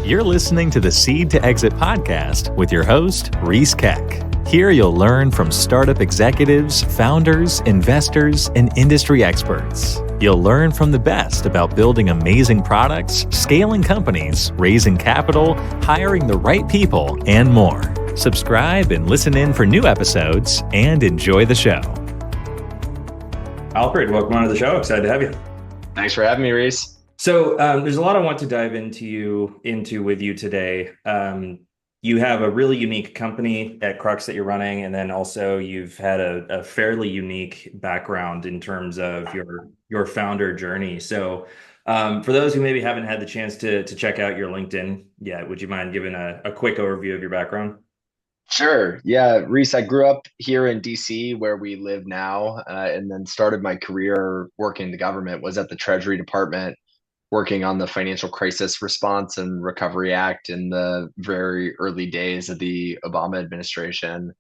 You're listening to the Seed to Exit podcast with your host, Reese Keck. Here you'll learn from startup executives, founders, investors, and industry experts. You'll learn from the best about building amazing products, scaling companies, raising capital, hiring the right people, and more. Subscribe and listen in for new episodes and enjoy the show. Alfred, welcome onto the show. Excited to have you. Thanks for having me, Reese. So there's a lot I want to dive into with you today. You have a really unique company at Crux that you're running, and then also you've had a fairly unique background in terms of your founder journey. So for those who maybe haven't had the chance to check out your LinkedIn yet, would you mind giving a quick overview of your background? Sure. Yeah, Reese, I grew up here in DC where we live now, and then started my career working in the government, was at the Treasury Department, working on the Financial Crisis Response and Recovery Act in the very early days of the Obama administration.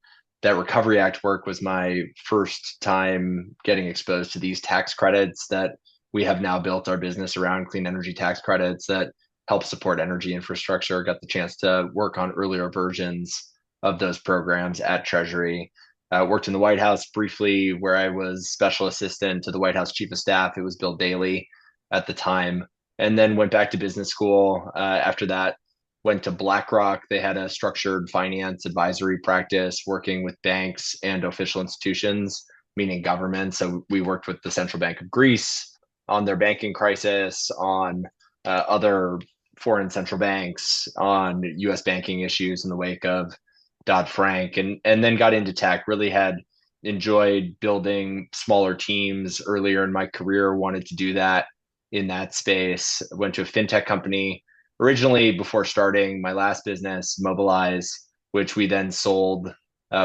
That Recovery Act work was my first time getting exposed to these tax credits that we have now built our business around, clean energy tax credits that help support energy infrastructure. Got the chance to work on earlier versions of those programs at Treasury. Worked in the White House briefly, where I was special assistant to the White House Chief of Staff. It was Bill Daley at the time. And then went back to business school. After that, went to BlackRock. They had a structured finance advisory practice working with banks and official institutions, meaning government. So we worked with the Central Bank of Greece on their banking crisis, on other foreign central banks, on US banking issues in the wake of Dodd-Frank, and then got into tech. Really had enjoyed building smaller teams earlier in my career, wanted to do that in that space. Went to a fintech company originally before starting my last business, Mobilize, which we then sold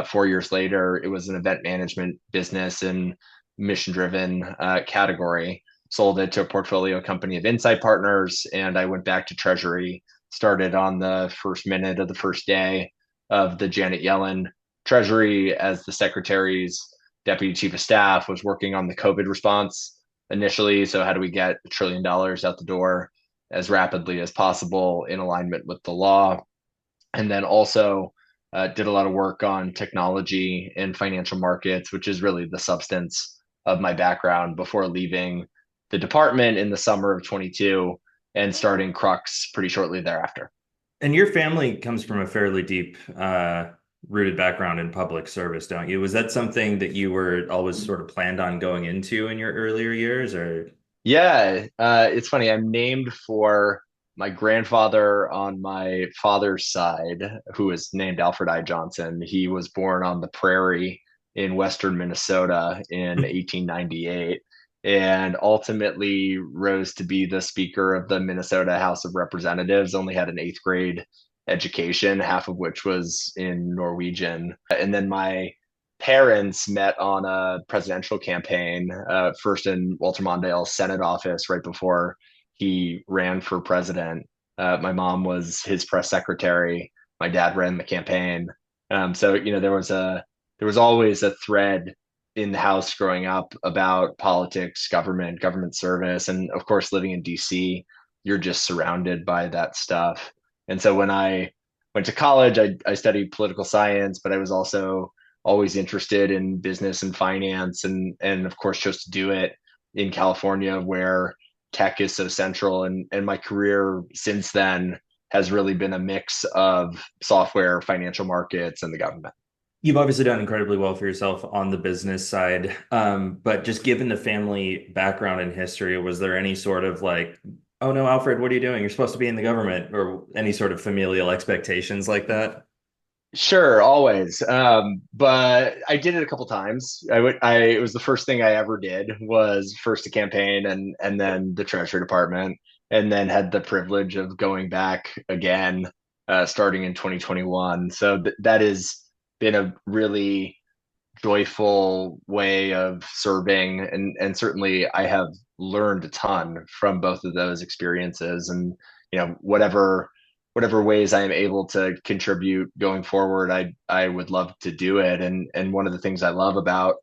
4 years later. It was an event management business in mission-driven category. Sold it to a portfolio company of Insight Partners, and I went back to Treasury, started on the first minute of the first day of the Janet Yellen Treasury as the Secretary's Deputy Chief of Staff, was working on the COVID response initially. So how do we get $1 trillion out the door as rapidly as possible in alignment with the law? And then also did a lot of work on technology and financial markets, which is really the substance of my background, before leaving the department in the summer of 22 and starting Crux pretty shortly thereafter. And your family comes from a fairly deep rooted background in public service, don't you? Was that something that you were always sort of planned on going into in your earlier years, or? Yeah, it's funny. I'm named for my grandfather on my father's side, who is named Alfred Johnson. He was born on the prairie in western Minnesota in 1898, and ultimately rose to be the Speaker of the Minnesota House of Representatives. Only had an 8th grade education, half of which was in Norwegian. And then my parents met on a presidential campaign, first in Walter Mondale's Senate office right before he ran for president. My mom was his press secretary. My dad ran the campaign. So there was always a thread in the house growing up about politics, government service, and of course, living in DC, you're just surrounded by that stuff. And so when I went to college, I studied political science, but I was also always interested in business and finance, and of course chose to do it in California, where tech is so central. And my career since then has really been a mix of software, financial markets, and the government. You've obviously done incredibly well for yourself on the business side, but just given the family background and history, was there any sort of like, oh no, Alfred, what are you doing? You're supposed to be in the government, or any sort of familial expectations like that? Sure, always. But I did it a couple times. It was the first thing I ever did, was first a campaign and then the Treasury Department, and then had the privilege of going back again, starting in 2021. So that has been a really joyful way of serving, and certainly I have learned a ton from both of those experiences. And whatever ways I am able to contribute going forward, I would love to do it. And one of the things I love about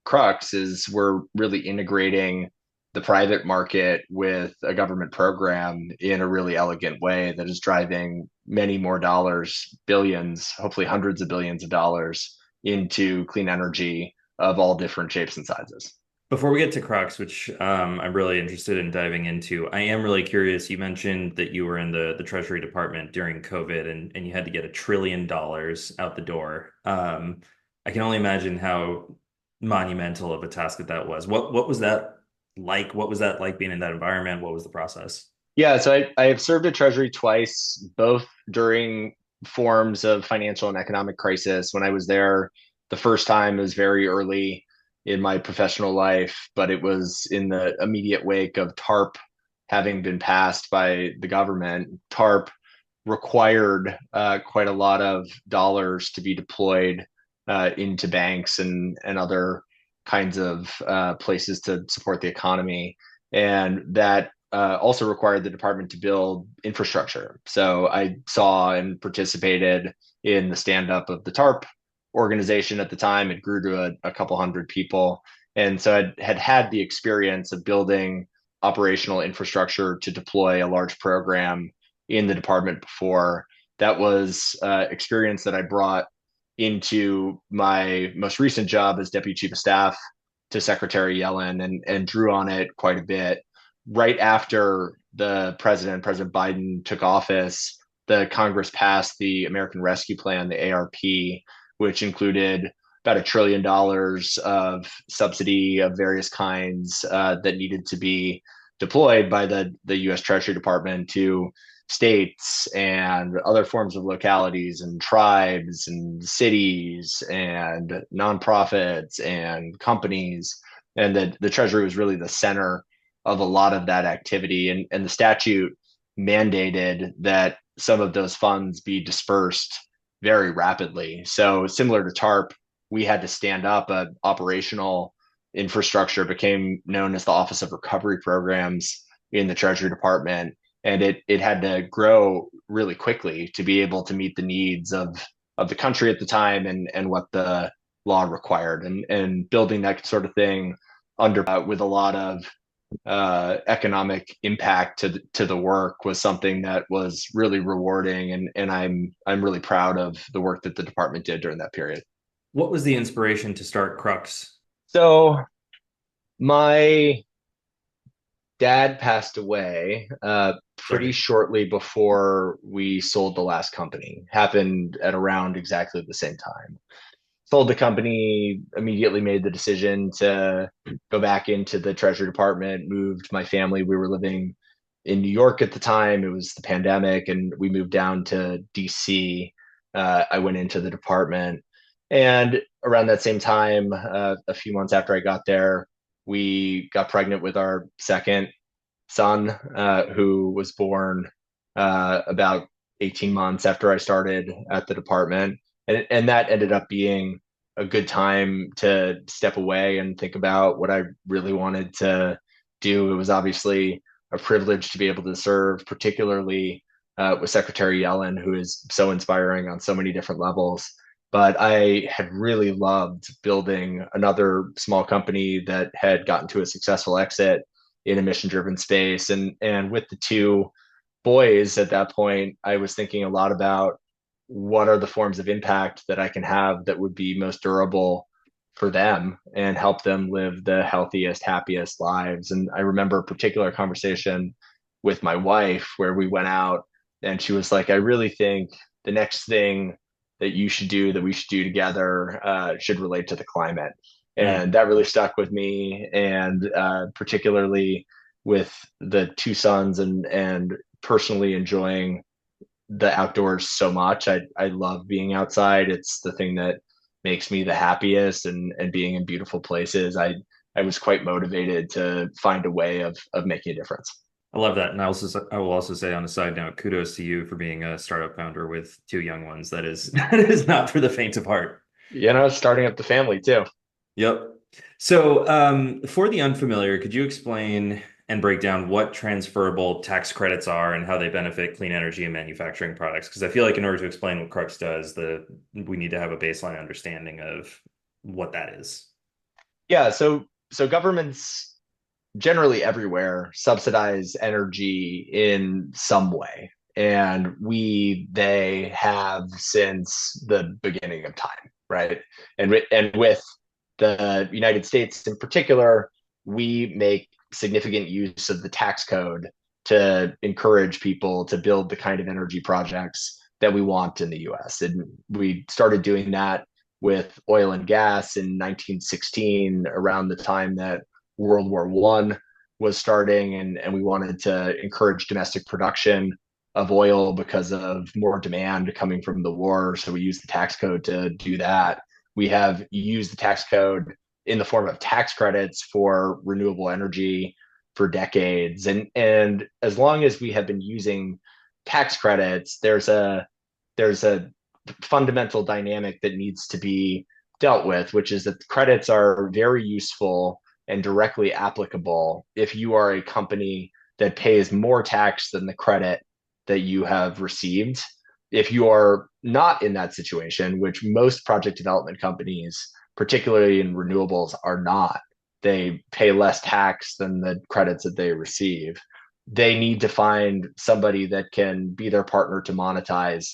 Crux is we're really integrating the private market with a government program in a really elegant way that is driving many more dollars, billions, hopefully hundreds of billions of dollars into clean energy of all different shapes and sizes. Before we get to Crux, which I'm really interested in diving into, I am really curious. You mentioned that you were in the Treasury Department during COVID and you had to get $1 trillion out the door. I can only imagine how monumental of a task that was. What was that like? What was that like being in that environment? What was the process? Yeah, so I have served at Treasury twice, both during forms of financial and economic crisis. When I was there, the first time it was very early in my professional life, but it was in the immediate wake of TARP having been passed by the government. TARP required quite a lot of dollars to be deployed into banks and other kinds of places to support the economy. And that also required the department to build infrastructure. So I saw and participated in the stand up of the TARP organization at the time. It grew to a couple hundred people. And so I had the experience of building operational infrastructure to deploy a large program in the department before. That was experience that I brought into my most recent job as deputy chief of staff to Secretary Yellen and drew on it quite a bit. Right after President Biden took office, the Congress passed the American Rescue Plan, the ARP, which included about $1 trillion of subsidy of various kinds that needed to be deployed by the U.S. Treasury Department to states and other forms of localities and tribes and cities and nonprofits and companies. And the Treasury was really the center of a lot of that activity. And the statute mandated that some of those funds be dispersed very rapidly. So similar to TARP, we had to stand up an operational infrastructure, became known as the Office of Recovery Programs in the Treasury Department. And it had to grow really quickly to be able to meet the needs of the country at the time and what the law required. And building that sort of thing under with a lot of economic impact to the work was something that was really rewarding, and I'm really proud of the work that the department did during that period. What was the inspiration to start Crux? So my dad passed away pretty shortly before we sold the last company. Happened at around exactly the same time. Sold the company, immediately made the decision to go back into the Treasury Department, moved my family. We were living in New York at the time. It was the pandemic, and we moved down to DC. I went into the department. And around that same time, a few months after I got there, we got pregnant with our second son, who was born about 18 months after I started at the department. And that ended up being a good time to step away and think about what I really wanted to do. It was obviously a privilege to be able to serve, particularly with Secretary Yellen, who is so inspiring on so many different levels. But I had really loved building another small company that had gotten to a successful exit in a mission-driven space. And with the two boys at that point, I was thinking a lot about what are the forms of impact that I can have that would be most durable for them and help them live the healthiest, happiest lives. And I remember a particular conversation with my wife where we went out and she was like, I really think the next thing that you should do, that we should do together, should relate to the climate. And that really stuck with me. And particularly with the two sons and personally enjoying the outdoors so much. I love being outside. It's the thing that makes me the happiest, and being in beautiful places. I was quite motivated to find a way of making a difference. I love that. And I will also say on a side note, kudos to you for being a startup founder with two young ones. That is not for the faint of heart. Starting up the family too. Yep. So for the unfamiliar, could you explain and break down what transferable tax credits are and how they benefit clean energy and manufacturing products? Because I feel like in order to explain what Crux does, we need to have a baseline understanding of what that is. Yeah, so governments generally everywhere subsidize energy in some way. And they have since the beginning of time, right? And with the United States in particular, we make significant use of the tax code to encourage people to build the kind of energy projects that we want in the US. And we started doing that with oil and gas in 1916, around the time that World War One was starting, and we wanted to encourage domestic production of oil because of more demand coming from the war. So we used the tax code to do that. We have used the tax code in the form of tax credits for renewable energy for decades. And as long as we have been using tax credits, there's a fundamental dynamic that needs to be dealt with, which is that credits are very useful and directly applicable if you are a company that pays more tax than the credit that you have received. If you are not in that situation, which most project development companies, particularly in renewables, are not, they pay less tax than the credits that they receive. They need to find somebody that can be their partner to monetize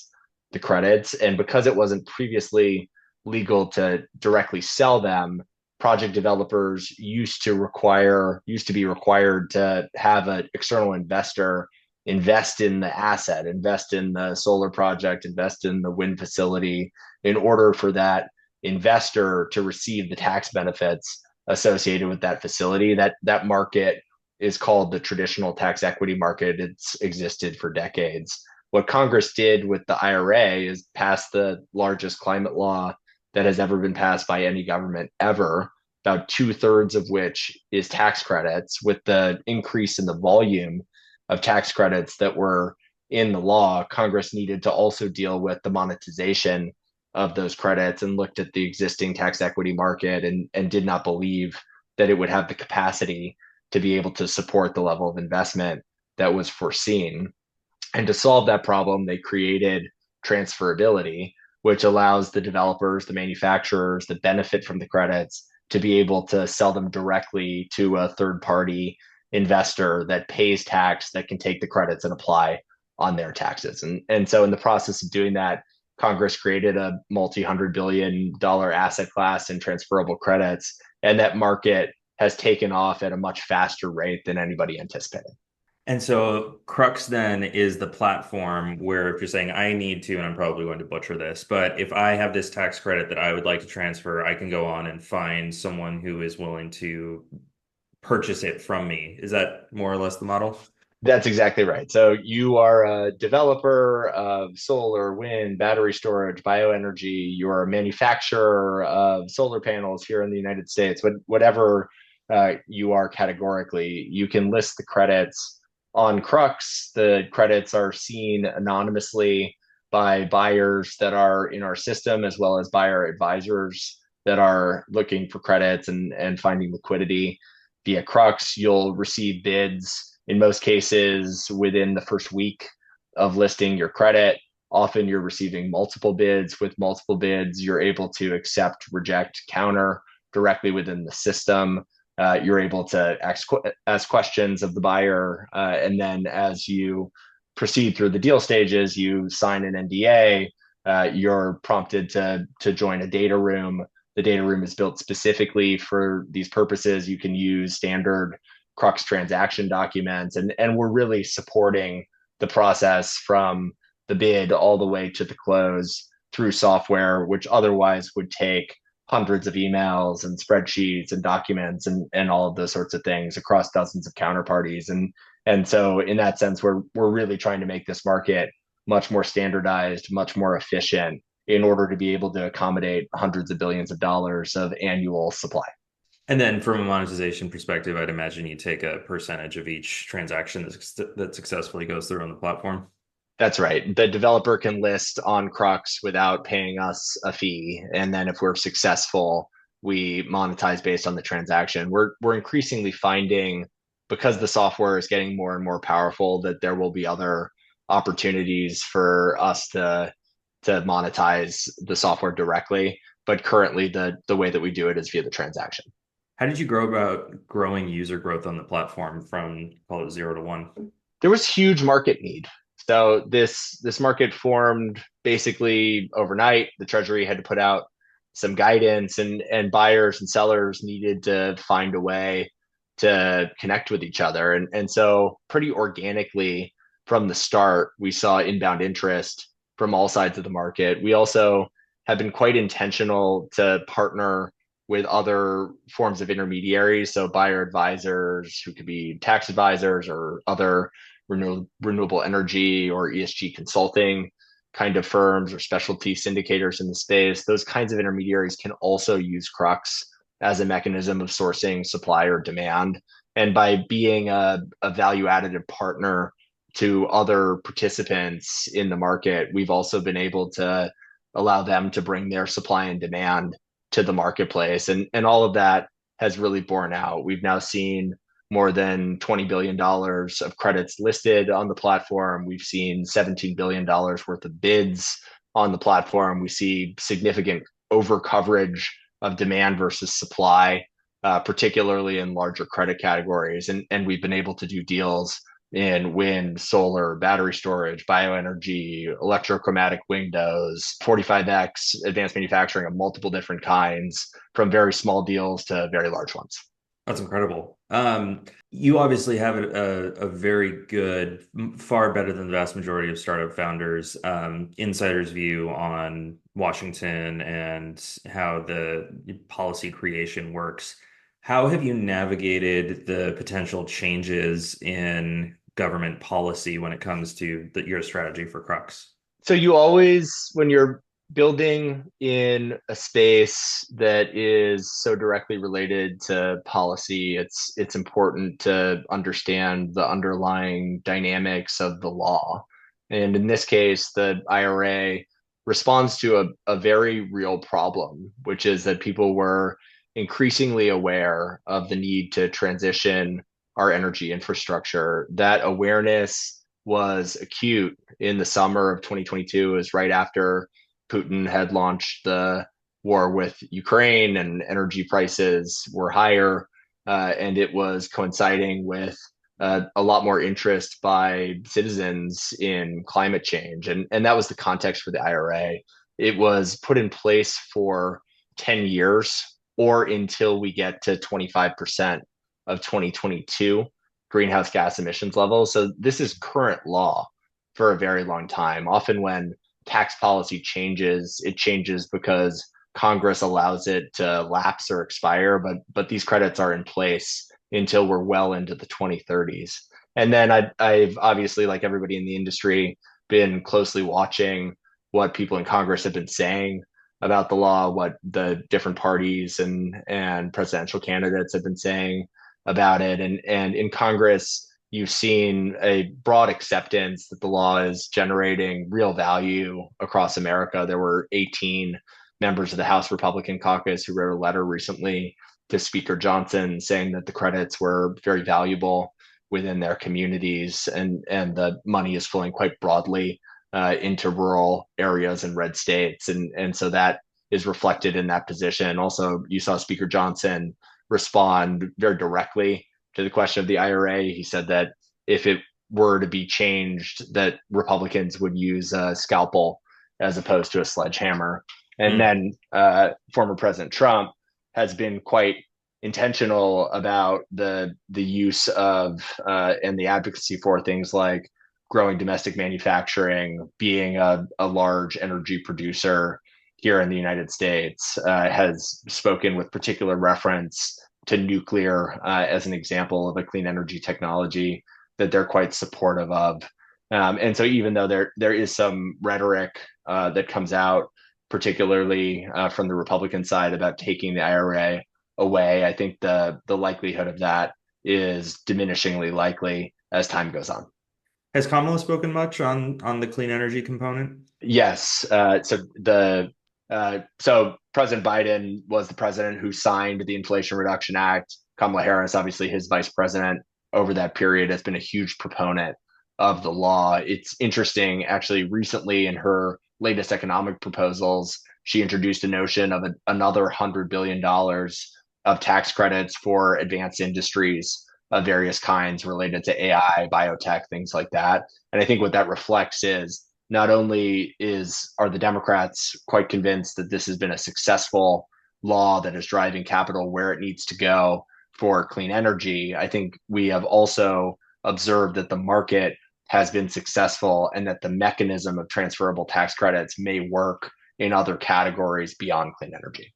the credits. And because it wasn't previously legal to directly sell them, project developers used to be required to have an external investor invest in the asset, invest in the solar project, invest in the wind facility, in order for that investor to receive the tax benefits associated with that facility. That market is called the traditional tax equity market. It's existed for decades. What Congress did with the IRA is pass the largest climate law that has ever been passed by any government ever, about 2/3 of which is tax credits. With the increase in the volume of tax credits that were in the law, Congress needed to also deal with the monetization of those credits, and looked at the existing tax equity market and did not believe that it would have the capacity to be able to support the level of investment that was foreseen. And to solve that problem, they created transferability, which allows the developers, the manufacturers that benefit from the credits to be able to sell them directly to a third party investor that pays tax, that can take the credits and apply on their taxes. And so in the process of doing that, Congress created a multi-$100 billion asset class in transferable credits, and that market has taken off at a much faster rate than anybody anticipated. And so Crux then is the platform where, if you're saying I need to, and I'm probably going to butcher this, but if I have this tax credit that I would like to transfer, I can go on and find someone who is willing to purchase it from me. Is that more or less the model? That's exactly right. So you are a developer of solar, wind, battery storage, bioenergy. You're a manufacturer of solar panels here in the United States. Whatever you are categorically, you can list the credits on Crux. The credits are seen anonymously by buyers that are in our system, as well as buyer advisors that are looking for credits and finding liquidity via Crux. You'll receive bids in most cases within the first week of listing your credit. Often you're receiving multiple bids. With multiple bids, you're able to accept, reject, counter directly within the system. You're able to ask questions of the buyer. And then as you proceed through the deal stages, you sign an NDA. You're prompted to join a data room. The data room is built specifically for these purposes. You can use standard Crux transaction documents, and we're really supporting the process from the bid all the way to the close through software, which otherwise would take hundreds of emails and spreadsheets and documents and all of those sorts of things across dozens of counterparties. And so in that sense, we're really trying to make this market much more standardized, much more efficient, in order to be able to accommodate hundreds of billions of dollars of annual supply. And then from a monetization perspective, I'd imagine you take a percentage of each transaction that successfully goes through on the platform. That's right. The developer can list on Crux without paying us a fee. And then if we're successful, we monetize based on the transaction. We're increasingly finding, because the software is getting more and more powerful, that there will be other opportunities for us to monetize the software directly. But currently the way that we do it is via the transaction. How did you grow about growing user growth on the platform from, call it 0 to 1? There was huge market need. So this market formed basically overnight. The Treasury had to put out some guidance, and buyers and sellers needed to find a way to connect with each other. And so pretty organically from the start, we saw inbound interest from all sides of the market. We also have been quite intentional to partner with other forms of intermediaries, so buyer advisors who could be tax advisors or other renewable energy or ESG consulting kind of firms or specialty syndicators in the space. Those kinds of intermediaries can also use Crux as a mechanism of sourcing supply or demand. And by being a value additive partner to other participants in the market, we've also been able to allow them to bring their supply and demand to the marketplace. And all of that has really borne out. We've now seen more than $20 billion of credits listed on the platform. We've seen $17 billion worth of bids on the platform. We see significant over coverage of demand versus supply, particularly in larger credit categories. And we've been able to do deals in wind, solar, battery storage, bioenergy, electrochromatic windows, 45X, advanced manufacturing of multiple different kinds, from very small deals to very large ones. That's incredible. You obviously have a very good, far better than the vast majority of startup founders, insider's view on Washington and how the policy creation works. How have you navigated the potential changes in government policy when it comes to your strategy for Crux? So you always, when you're building in a space that is so directly related to policy, it's important to understand the underlying dynamics of the law. And in this case, the IRA responds to a very real problem, which is that people were increasingly aware of the need to transition our energy infrastructure. That awareness was acute in the summer of 2022, is right after Putin had launched the war with Ukraine and energy prices were higher. And it was coinciding with a lot more interest by citizens in climate change. And that was the context for the IRA. It was put in place for 10 years or until we get to 25% of 2022 greenhouse gas emissions levels. So this is current law for a very long time. Often when tax policy changes, it changes because Congress allows it to lapse or expire, but these credits are in place until we're well into the 2030s. And then I've obviously, like everybody in the industry, been closely watching what people in Congress have been saying about the law, what the different parties and presidential candidates have been saying about it. And in Congress, you've seen a broad acceptance that the law is generating real value across America. There were 18 members of the House Republican caucus who wrote a letter recently to Speaker Johnson saying that the credits were very valuable within their communities, and the money is flowing quite broadly into rural areas and red states. And so that is reflected in that position. Also, you saw Speaker Johnson respond very directly to the question of the IRA. He said that if it were to be changed, that Republicans would use a scalpel as opposed to a sledgehammer. And then former President Trump has been quite intentional about the use of and the advocacy for things like growing domestic manufacturing, being a large energy producer here in the United States, has spoken with particular reference to nuclear as an example of a clean energy technology that they're quite supportive of. And so even though there is some rhetoric that comes out, particularly from the Republican side, about taking the IRA away, I think the likelihood of that is diminishingly likely as time goes on. Has Kamala spoken much on the clean energy component? Yes. So President Biden was the president who signed the Inflation Reduction Act. Kamala Harris, obviously his vice president over that period, has been a huge proponent of the law. It's interesting, actually, recently in her latest economic proposals, she introduced a notion of another $100 billion of tax credits for advanced industries of various kinds related to AI, biotech, things like that. And I think what that reflects is not only are the Democrats quite convinced that this has been a successful law that is driving capital where it needs to go for clean energy, I think we have also observed that the market has been successful and that the mechanism of transferable tax credits may work in other categories beyond clean energy.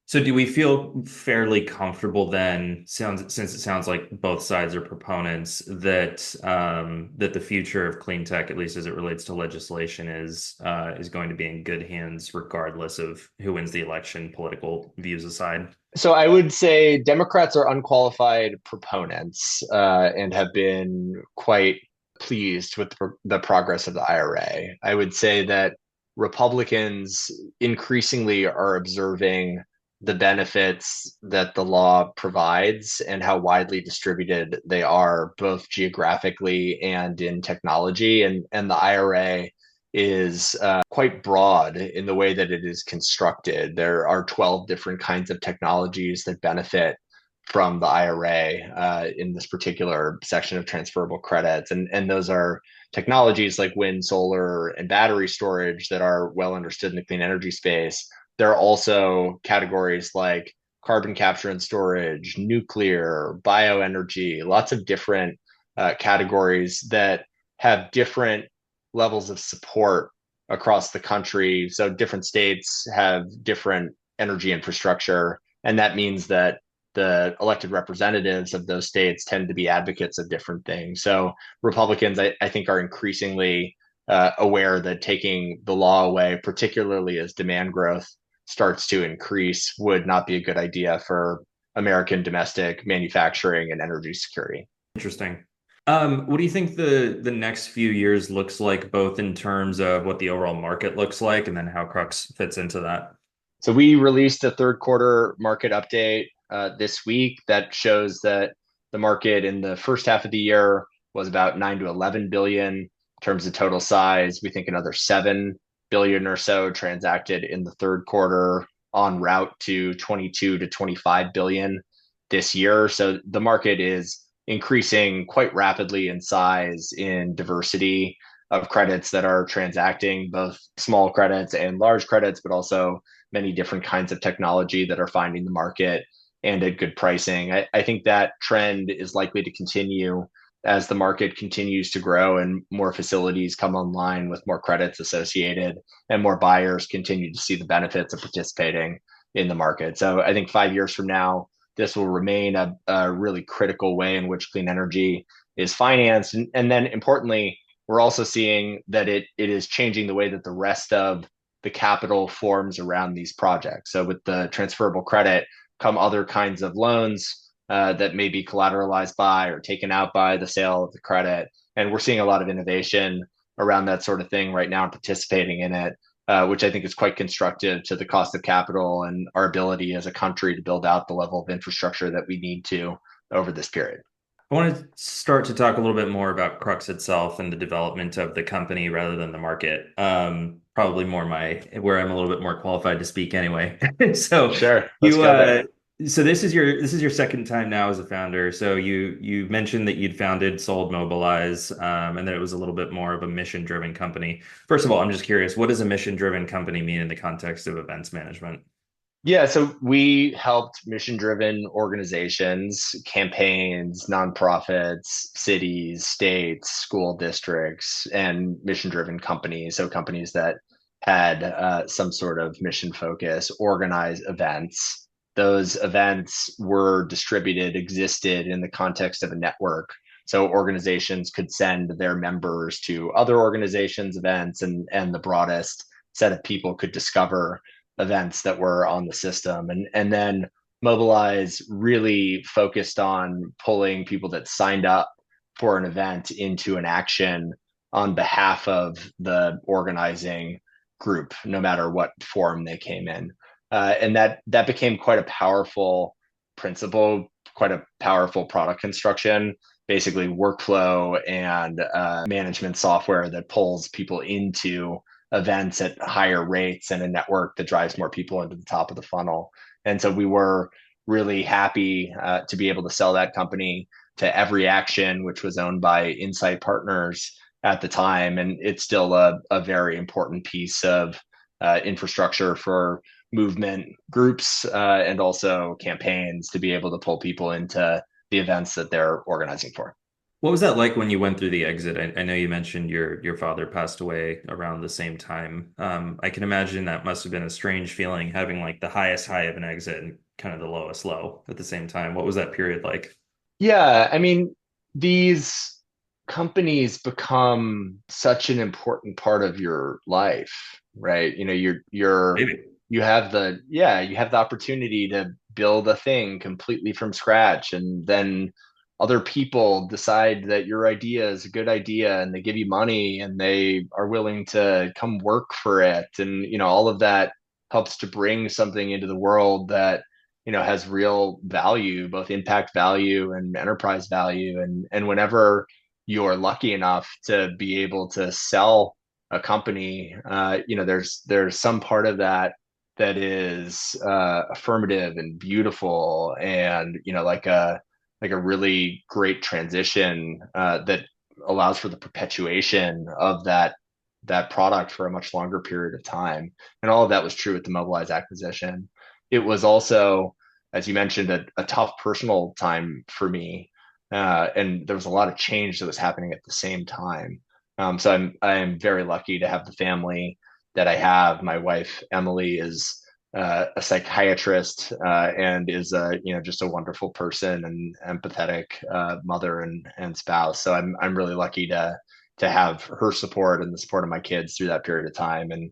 So do we feel fairly comfortable then, since it sounds like both sides are proponents, that that the future of clean tech, at least as it relates to legislation, is going to be in good hands regardless of who wins the election, political views aside? So I would say Democrats are unqualified proponents and have been quite pleased with the progress of the IRA. I would say that Republicans increasingly are observing the benefits that the law provides and how widely distributed they are, both geographically and in technology. And the IRA is quite broad in the way that it is constructed. There are 12 different kinds of technologies that benefit from the IRA in this particular section of transferable credits. And those are technologies like wind, solar, and battery storage that are well understood in the clean energy space. There are also categories like carbon capture and storage, nuclear, bioenergy, lots of different categories that have different levels of support across the country. So different states have different energy infrastructure. And that means that the elected representatives of those states tend to be advocates of different things. So Republicans, I think, are increasingly aware that taking the law away, particularly as demand growth starts to increase, would not be a good idea for American domestic manufacturing and energy security. Interesting. What do you think the next few years looks like, both in terms of what the overall market looks like and then how Crux fits into that? So we released a third quarter market update this week that shows that the market in the first half of the year was about 9 to 11 billion in terms of total size. We think another 7 billion or so transacted in the third quarter, en route to 22 to 25 billion this year. So the market is increasing quite rapidly in size, in diversity of credits that are transacting, both small credits and large credits, but also many different kinds of technology that are finding the market and at good pricing. I think that trend is likely to continue as the market continues to grow and more facilities come online with more credits associated and more buyers continue to see the benefits of participating in the market. So I think 5 years from now, this will remain a really critical way in which clean energy is financed. And then importantly, we're also seeing that it is changing the way that the rest of the capital forms around these projects. So with the transferable credit come other kinds of loans that may be collateralized by or taken out by the sale of the credit. And we're seeing a lot of innovation around that sort of thing right now and participating in it, which I think is quite constructive to the cost of capital and our ability as a country to build out the level of infrastructure that we need to over this period. I want to start to talk a little bit more about Crux itself and the development of the company rather than the market. Probably more where I'm a little bit more qualified to speak anyway. So sure, let's go there. So this is your second time now as a founder. So you mentioned that you'd founded, sold Mobilize, and that it was a little bit more of a mission-driven company. First of all, I'm just curious, what does a mission-driven company mean in the context of events management? Yeah, so we helped mission-driven organizations, campaigns, nonprofits, cities, states, school districts, and mission-driven companies. So companies that had some sort of mission focus, organize events. Those events were distributed, existed in the context of a network. So organizations could send their members to other organizations' events, and the broadest set of people could discover events that were on the system. And then Mobilize really focused on pulling people that signed up for an event into an action on behalf of the organizing group, no matter what form they came in. And that became quite a powerful principle, quite a powerful product construction, basically workflow and management software that pulls people into events at higher rates and a network that drives more people into the top of the funnel. And so we were really happy to be able to sell that company to Every Action, which was owned by Insight Partners at the time. And it's still a very important piece of infrastructure for movement groups and also campaigns to be able to pull people into the events that they're organizing for. What was that like when you went through the exit? I know you mentioned your father passed away around the same time. I can imagine that must have been a strange feeling having like the highest high of an exit and kind of the lowest low at the same time. What was that period like? Yeah, I mean, these companies become such an important part of your life, right? You know, Maybe. you have the yeah, you have the opportunity to build a thing completely from scratch, and then other people decide that your idea is a good idea and they give you money and they are willing to come work for it. And, you know, all of that helps to bring something into the world that has real value, both impact value and enterprise value. And whenever you're lucky enough to be able to sell a company, there's some part of that that is affirmative and beautiful, and like a really great transition that allows for the perpetuation of that product for a much longer period of time. And all of that was true with the Mobilize acquisition. It was also, as you mentioned, a tough personal time for me, and there was a lot of change that was happening at the same time. So I'm very lucky to have the family that I have. My wife Emily is a psychiatrist and is just a wonderful person and empathetic mother and spouse. So I'm really lucky to have her support and the support of my kids through that period of time. And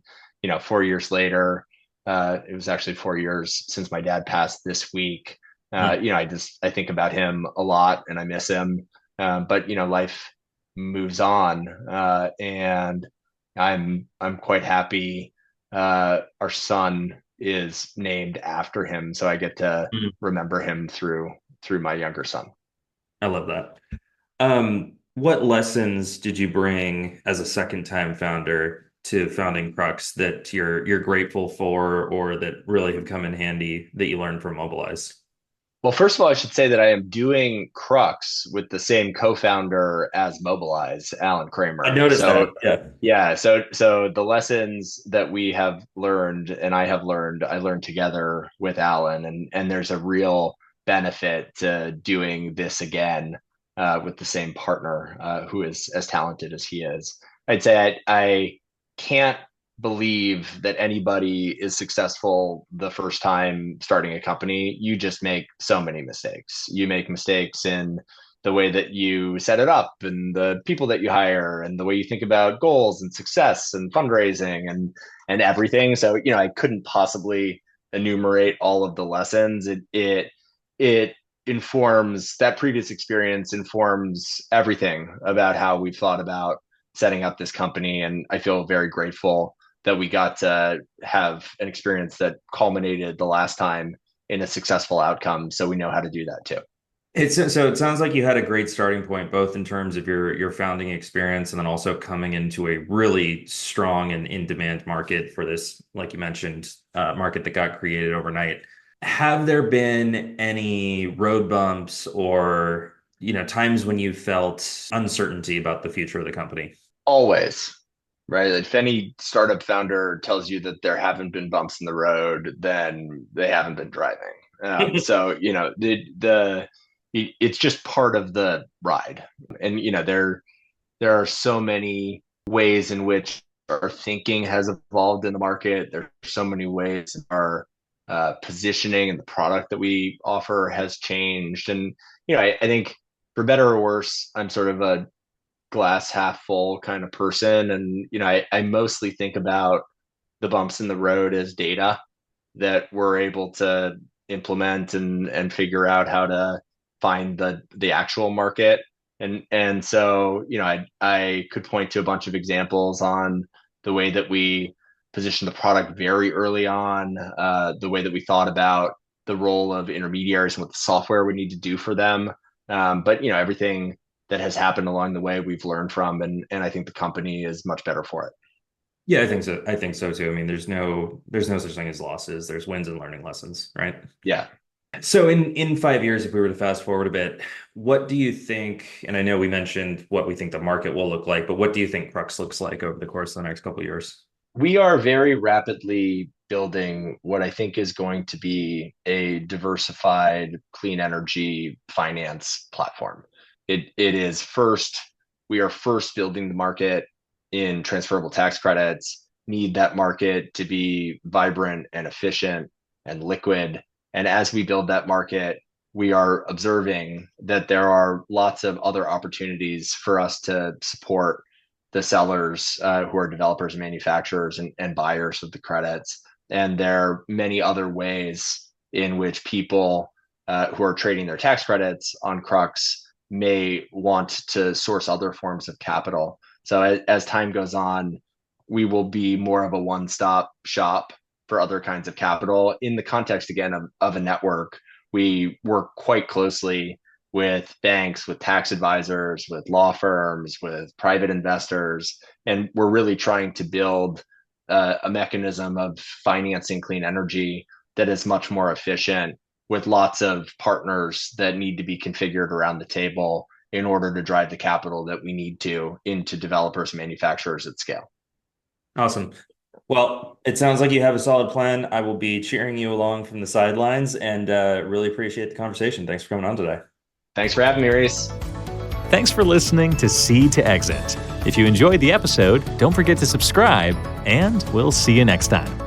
4 years later, it was actually 4 years since my dad passed this week. Hmm. I think about him a lot and I miss him. But life moves on, and I'm quite happy. Our son is named after him, so I get to Hmm. remember him through my younger son. I love that. What lessons did you bring as a second time founder to founding Crux that you're grateful for or that really have come in handy that you learned from Mobilize? Well, first of all, I should say that I am doing Crux with the same co-founder as Mobilize, Alan I Kramer. noticed So that. Yeah. yeah, so the lessons that we have learned and I have learned, I learned together with Alan, and there's a real benefit to doing this again with the same partner who is as talented as he is. I'd say I can't believe that anybody is successful the first time starting a company. You just make so many mistakes. You make mistakes in the way that you set it up and the people that you hire and the way you think about goals and success and fundraising and everything. So, I couldn't possibly enumerate all of the lessons. It informs that previous experience informs everything about how we've thought about setting up this company. And I feel very grateful that we got to have an experience that culminated the last time in a successful outcome. So we know how to do that too. So it sounds like you had a great starting point, both in terms of your founding experience and then also coming into a really strong and in-demand market for this, like you mentioned, market that got created overnight. Have there been any road bumps or, times when you felt uncertainty about the future of the company? Always, right? If any startup founder tells you that there haven't been bumps in the road, then they haven't been driving. So, it's just part of the ride. And, there are so many ways in which our thinking has evolved in the market. There's so many ways our positioning and the product that we offer has changed. And, I think for better or worse, I'm sort of a glass half full kind of person. And, I mostly think about the bumps in the road as data that we're able to implement and figure out how to find the actual market. And so, I could point to a bunch of examples on the way that we position the product very early on, the way that we thought about the role of intermediaries and what the software would need to do for them. But everything that has happened along the way we've learned from, and I think the company is much better for it. Yeah, I think so. I think so too. I mean, there's no such thing as losses. There's wins and learning lessons, right? Yeah. So in 5 years, if we were to fast forward a bit, what do you think, and I know we mentioned what we think the market will look like, but what do you think Crux looks like over the course of the next couple of years? We are very rapidly building what I think is going to be a diversified clean energy finance platform. It is first, we are first building the market in transferable tax credits, need that market to be vibrant and efficient and liquid. And as we build that market, we are observing that there are lots of other opportunities for us to support the sellers who are developers and manufacturers and buyers of the credits. And there are many other ways in which people who are trading their tax credits on Crux may want to source other forms of capital. So as time goes on, we will be more of a one-stop shop for other kinds of capital. In the context, again, of a network, we work quite closely with banks, with tax advisors, with law firms, with private investors. And we're really trying to build a mechanism of financing clean energy that is much more efficient, with lots of partners that need to be configured around the table in order to drive the capital that we need to into developers and manufacturers at scale. Awesome. Well, it sounds like you have a solid plan. I will be cheering you along from the sidelines and really appreciate the conversation. Thanks for coming on today. Thanks for having me, Reese. Thanks for listening to Seed to Exit. If you enjoyed the episode, don't forget to subscribe, and we'll see you next time.